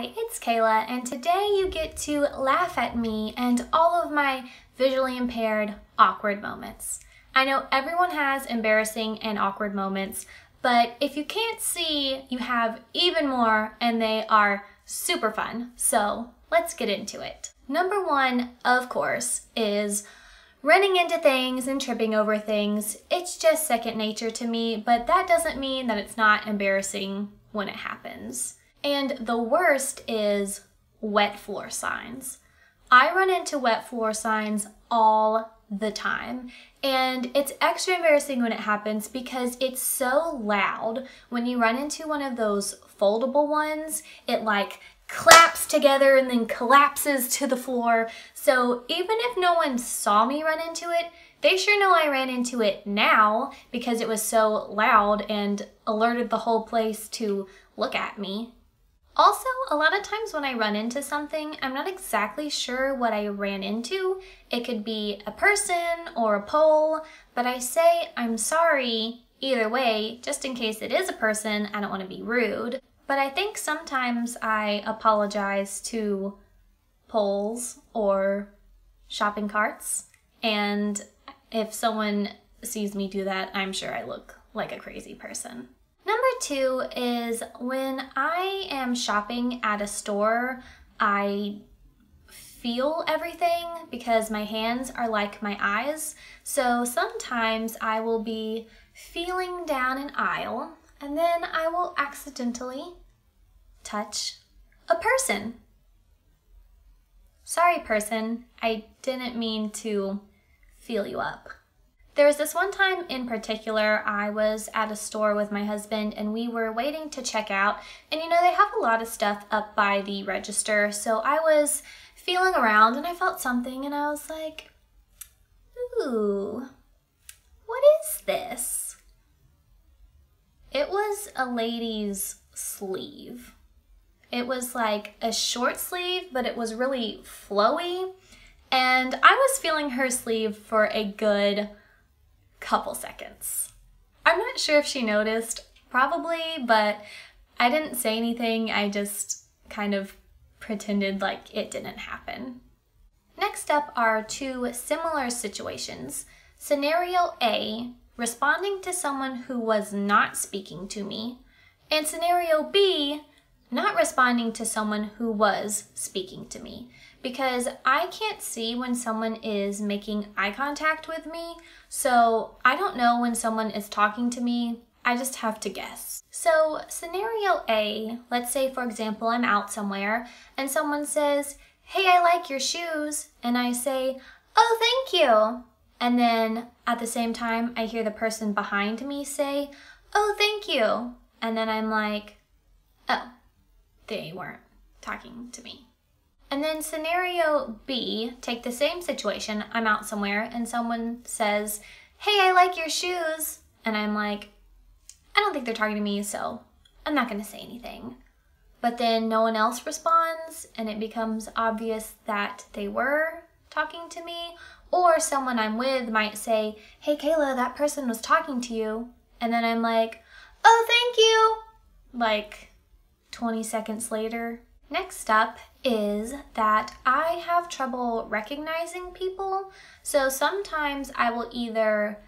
Hi, it's Kayla, and today you get to laugh at me and all of my visually impaired awkward moments. I know everyone has embarrassing and awkward moments, but if you can't see, you have even more, and they are super fun. So let's get into it. Number one, of course, is running into things and tripping over things. It's just second nature to me, but that doesn't mean that it's not embarrassing when it happens. And the worst is wet floor signs. I run into wet floor signs all the time, and it's extra embarrassing when it happens because it's so loud. When you run into one of those foldable ones, it like claps together and then collapses to the floor. So even if no one saw me run into it, they sure know I ran into it now because it was so loud and alerted the whole place to look at me. Also, a lot of times when I run into something, I'm not exactly sure what I ran into. It could be a person or a pole, but I say I'm sorry either way, just in case it is a person. I don't want to be rude. But I think sometimes I apologize to poles or shopping carts, and if someone sees me do that, I'm sure I look like a crazy person. Number two is when I am shopping at a store, I feel everything because my hands are like my eyes. So sometimes I will be feeling down an aisle and then I will accidentally touch a person. Sorry, person, I didn't mean to feel you up. There was this one time in particular, I was at a store with my husband and we were waiting to check out, and you know, they have a lot of stuff up by the register, so I was feeling around and I felt something and I was like, ooh, what is this? It was a lady's sleeve. It was like a short sleeve, but it was really flowy, and I was feeling her sleeve for a good couple seconds. I'm not sure if she noticed, probably, but I didn't say anything. I just kind of pretended like it didn't happen. Next up are two similar situations. Scenario A, responding to someone who was not speaking to me, and scenario B, not responding to someone who was speaking to me, because I can't see when someone is making eye contact with me, so I don't know when someone is talking to me. I just have to guess. So scenario A, let's say for example I'm out somewhere and someone says, "Hey, I like your shoes," and I say, "Oh, thank you," and then at the same time I hear the person behind me say, "Oh, thank you," and then I'm like, oh, they weren't talking to me. And then scenario B, take the same situation. I'm out somewhere and someone says, "Hey, I like your shoes," and I'm like, I don't think they're talking to me, so I'm not gonna say anything. But then no one else responds and it becomes obvious that they were talking to me, or someone I'm with might say, "Hey Kayla, that person was talking to you," and then I'm like, "Oh, thank you," like 20 seconds later. Next up is that I have trouble recognizing people. So sometimes I will either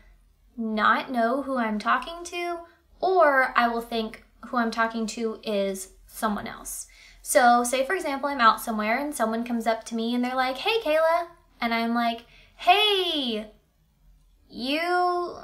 not know who I'm talking to, or I will think who I'm talking to is someone else. So say for example, I'm out somewhere and someone comes up to me and they're like, "Hey Kayla," and I'm like, "Hey, you,"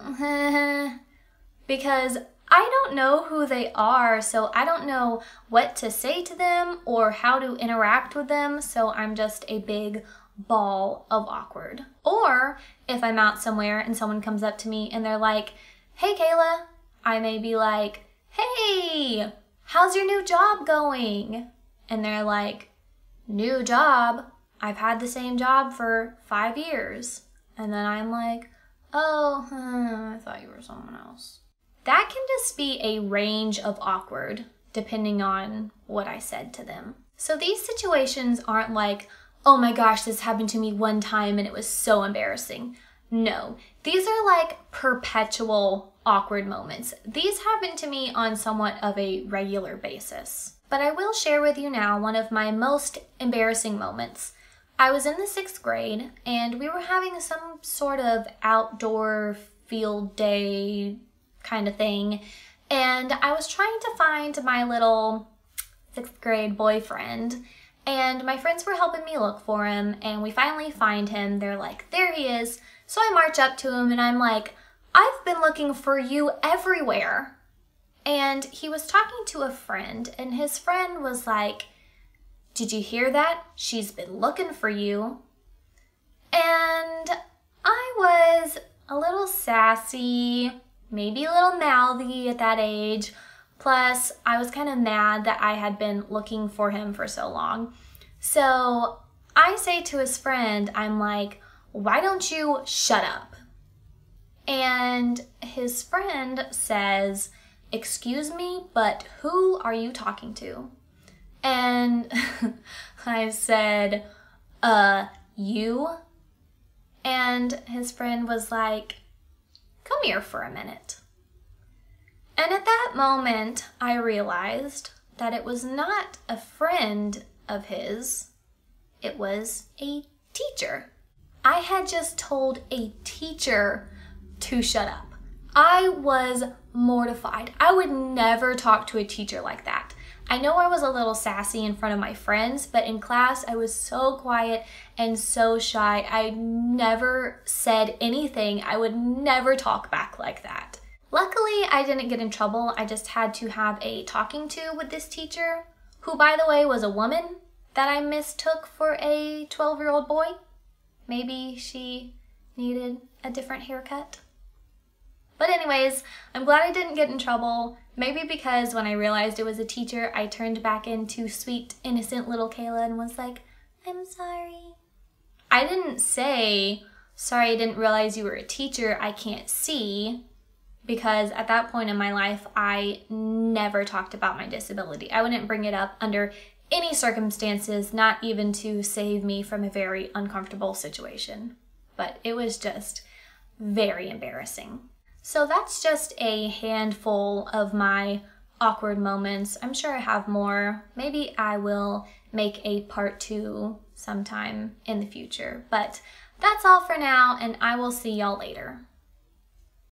because I don't know who they are, so I don't know what to say to them or how to interact with them, so I'm just a big ball of awkward. Or if I'm out somewhere and someone comes up to me and they're like, "Hey Kayla," I may be like, "Hey, how's your new job going?" And they're like, "New job? I've had the same job for 5 years." And then I'm like, "Oh, I thought you were someone else." That can just be a range of awkward, depending on what I said to them. So these situations aren't like, "Oh my gosh, this happened to me one time and it was so embarrassing." No, these are like perpetual awkward moments. These happen to me on somewhat of a regular basis. But I will share with you now one of my most embarrassing moments. I was in the 6th grade and we were having some sort of outdoor field day kind of thing. And I was trying to find my little 6th grade boyfriend. And my friends were helping me look for him. And we finally find him. They're like, there he is. So I march up to him and I'm like, I've been looking for you everywhere. And he was talking to a friend, and his friend was like, did you hear that? She's been looking for you. And I was a little sassy, maybe a little mouthy at that age. Plus, I was kind of mad that I had been looking for him for so long. So I say to his friend, I'm like, why don't you shut up? And his friend says, excuse me, but who are you talking to? And I said, you? And his friend was like, come here for a minute. And at that moment, I realized that it was not a friend of his, it was a teacher. I had just told a teacher to shut up. I was mortified. I would never talk to a teacher like that. I know I was a little sassy in front of my friends, but in class I was so quiet and so shy. I never said anything. I would never talk back like that. Luckily, I didn't get in trouble. I just had to have a talking to with this teacher, who by the way was a woman that I mistook for a 12-year-old boy. Maybe she needed a different haircut. But anyways, I'm glad I didn't get in trouble. Maybe because when I realized it was a teacher, I turned back into sweet, innocent little Kayla and was like, I'm sorry. I didn't say, sorry, I didn't realize you were a teacher, I can't see. Because at that point in my life, I never talked about my disability. I wouldn't bring it up under any circumstances, not even to save me from a very uncomfortable situation. But it was just very embarrassing. So that's just a handful of my awkward moments. I'm sure I have more. Maybe I will make a part 2 sometime in the future. But that's all for now, and I will see y'all later.